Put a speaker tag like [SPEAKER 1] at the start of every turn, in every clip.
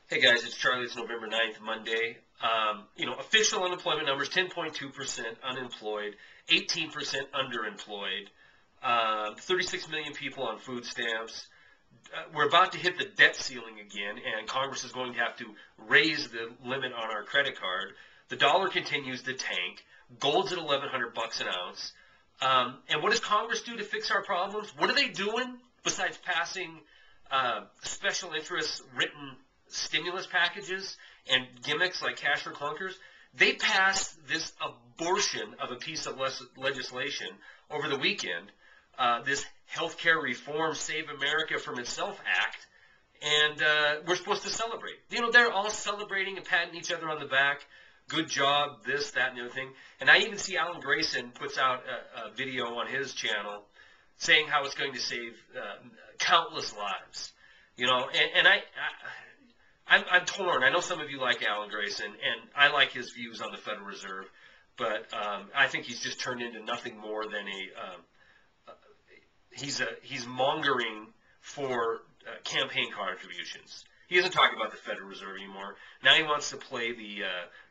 [SPEAKER 1] Hey guys, it's Charlie. It's November 9th, Monday. Official unemployment numbers, 10.2% unemployed, 18% underemployed, 36 million people on food stamps. We're about to hit the debt ceiling again, and Congress is going to have to raise the limit on our credit card. The dollar continues to tank. Gold's at 1,100 bucks an ounce. And what does Congress do to fix our problems? What are they doing besides passing special interest written stimulus packages and gimmicks like cash for clunkers? They passed this abortion of a piece of legislation over the weekend, this Healthcare Reform Save America from Itself Act, and we're supposed to celebrate. They're all celebrating and patting each other on the back. Good job, this, that, and the other thing. And I even see Alan Grayson puts out a video on his channel saying how it's going to save countless lives. I'm torn. I know some of you like Alan Grayson, and I like his views on the Federal Reserve, but I think he's just turned into nothing more than he's mongering for campaign contributions. He doesn't talk about the Federal Reserve anymore. Now he wants to play the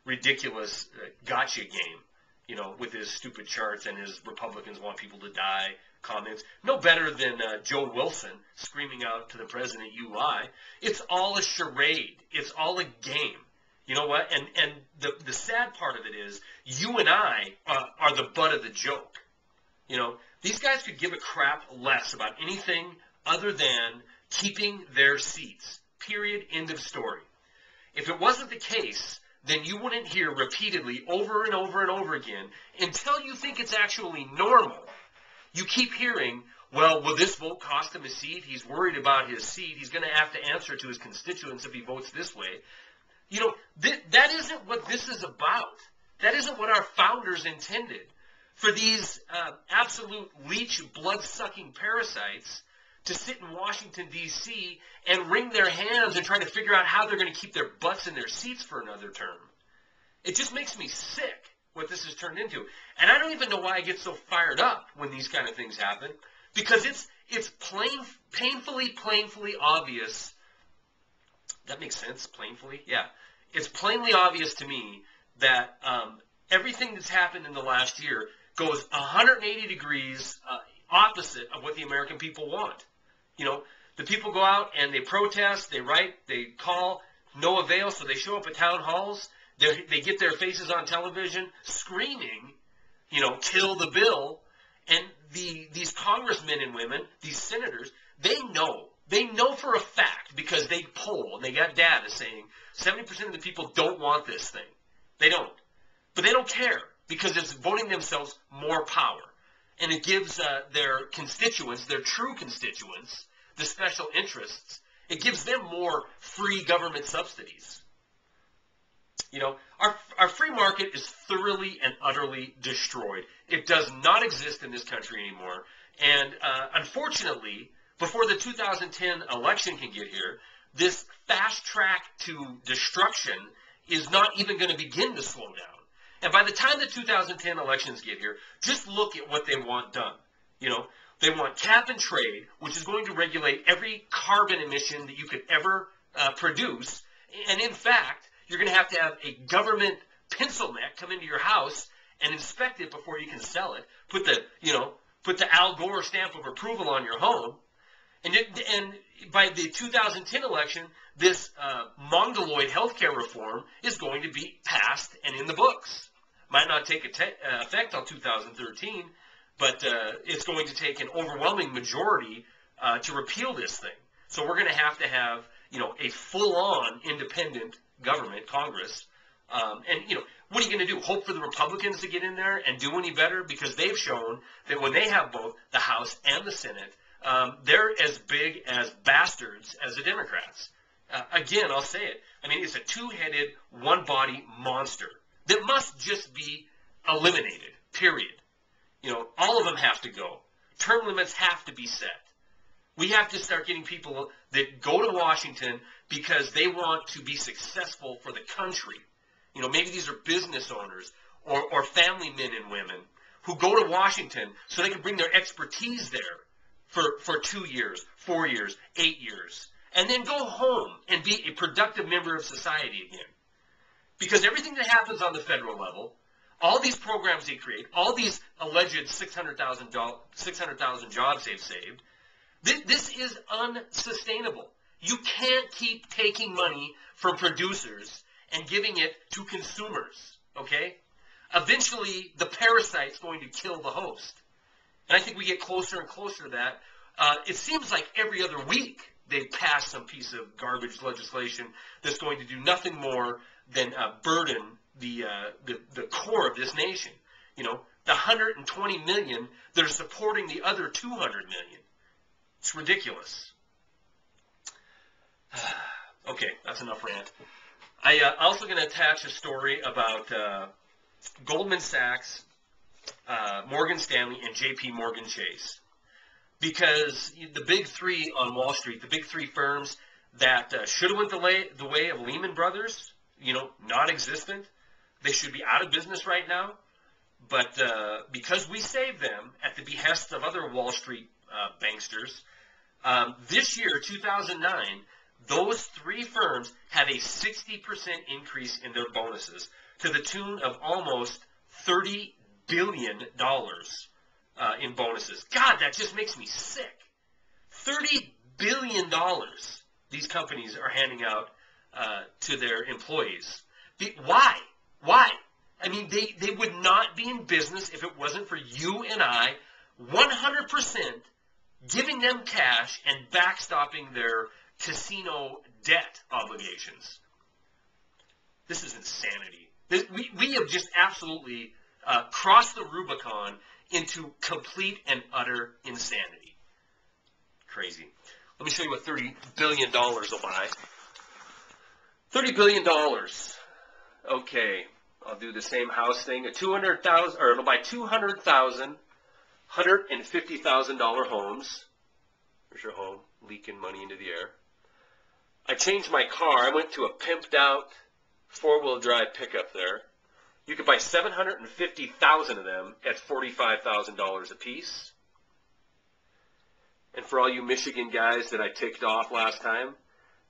[SPEAKER 1] ridiculous gotcha game, with his stupid charts and his Republicans want people to die comments. No better than Joe Wilson screaming out to the president, "You lie." It's all a charade. It's all a game. You know what? And the sad part of it is you and I are the butt of the joke. These guys could give a crap less about anything other than keeping their seats. Period. End of story. If it wasn't the case, then you wouldn't hear repeatedly over and over and over again until you think it's actually normal. You keep hearing, well, will this vote cost him a seat? He's worried about his seat. He's going to have to answer to his constituents if he votes this way. That isn't what this is about. That isn't what our founders intended. For these absolute leech, blood-sucking parasites to sit in Washington, D.C. and wring their hands and try to figure out how they're going to keep their butts in their seats for another term. It just makes me sick what this has turned into. And I don't even know why I get so fired up when these kind of things happen, because it's painfully obvious. That makes sense, plainly? Yeah. It's plainly obvious to me that everything that's happened in the last year goes 180 degrees opposite of what the American people want. The people go out and they protest, they write, they call, no avail, so they show up at town halls. They get their faces on television screaming, kill the bill. And these congressmen and women, these senators, they know for a fact, because they poll and they got data saying 70% of the people don't want this thing. They don't. But they don't care, because it's voting themselves more power. And it gives their constituents, their true constituents, the special interests, it gives them more free government subsidies. Our free market is thoroughly and utterly destroyed. It does not exist in this country anymore. And unfortunately, before the 2010 election can get here, this fast track to destruction is not even going to begin to slow down. And by the time the 2010 elections get here, just look at what they want done. They want cap and trade, which is going to regulate every carbon emission that you could ever produce. And in fact, you're going to have a government pencil neck come into your house and inspect it before you can sell it. Put the Al Gore stamp of approval on your home. And by the 2010 election, this mongoloid healthcare reform is going to be passed and in the books. Might not take effect until 2013, but it's going to take an overwhelming majority to repeal this thing. So we're going to have a full-on independent government, Congress. And what are you going to do? Hope for the Republicans to get in there and do any better? Because they've shown that when they have both the House and the Senate, they're as big as bastards as the Democrats. Again, I'll say it. It's a two-headed, one-body monster that must just be eliminated, period. All of them have to go. Term limits have to be set. We have to start getting people that go to Washington because they want to be successful for the country. Maybe these are business owners or family men and women who go to Washington so they can bring their expertise there for 2 years, 4 years, 8 years, and then go home and be be a productive member of society again. Because everything that happens on the federal level, all these programs they create, all these alleged 600,000 jobs they've saved, this is unsustainable. You can't keep taking money from producers and giving it to consumers, okay? Eventually, the parasite's going to kill the host. And I think we get closer and closer to that. It seems like every other week they pass some piece of garbage legislation that's going to do nothing more than burden the core of this nation. You know, the 120 million that are supporting the other 200 million. It's ridiculous. Okay, that's enough rant. I'm also going to attach a story about Goldman Sachs, Morgan Stanley, and J.P. Morgan Chase. Because the big three on Wall Street, the big three firms that should have went the way of Lehman Brothers, you know, non-existent, they should be out of business right now. But because we saved them at the behest of other Wall Street banksters, this year, 2009, those three firms have a 60% increase in their bonuses to the tune of almost $30 billion in bonuses. God, that just makes me sick. $30 billion these companies are handing out to their employees. Why? Why? I mean, they would not be in business if it wasn't for you and I 100% giving them cash and backstopping their casino debt obligations. This is insanity. We have just absolutely crossed the Rubicon into complete and utter insanity. Crazy. Let me show you what $30 billion will buy. $30 billion. Okay, I'll do the same house thing. It'll buy 200,000, $150,000 homes. There's your home, leaking money into the air. I changed my car. I went to a pimped out four-wheel drive pickup there. You could buy 750,000 of them at $45,000 a piece. And for all you Michigan guys that I ticked off last time,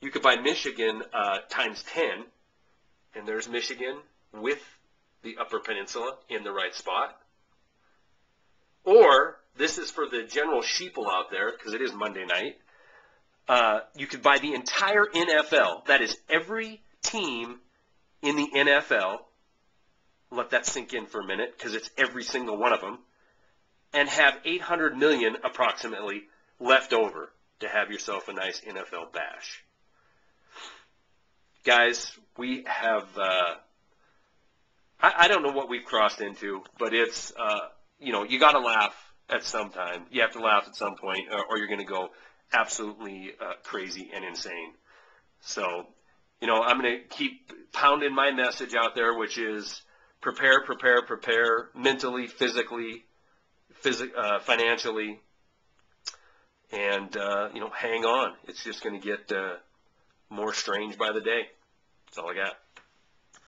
[SPEAKER 1] you could buy Michigan times 10. And there's Michigan with the Upper Peninsula in the right spot. Or, this is for the general sheeple out there, because it is Monday night. You could buy the entire NFL. That is every team in the NFL. Let that sink in for a minute, because it's every single one of them. And have 800 million approximately left over to have yourself a nice NFL bash. Guys, we have, I don't know what we've crossed into, but it's, you know, you got to laugh at some time. You have to laugh at some point, or you're going to go absolutely crazy and insane. So, you know, I'm going to keep pounding my message out there, which is prepare, prepare, prepare, mentally, physically, financially, and, you know, hang on. It's just going to get more strange by the day. That's all I got.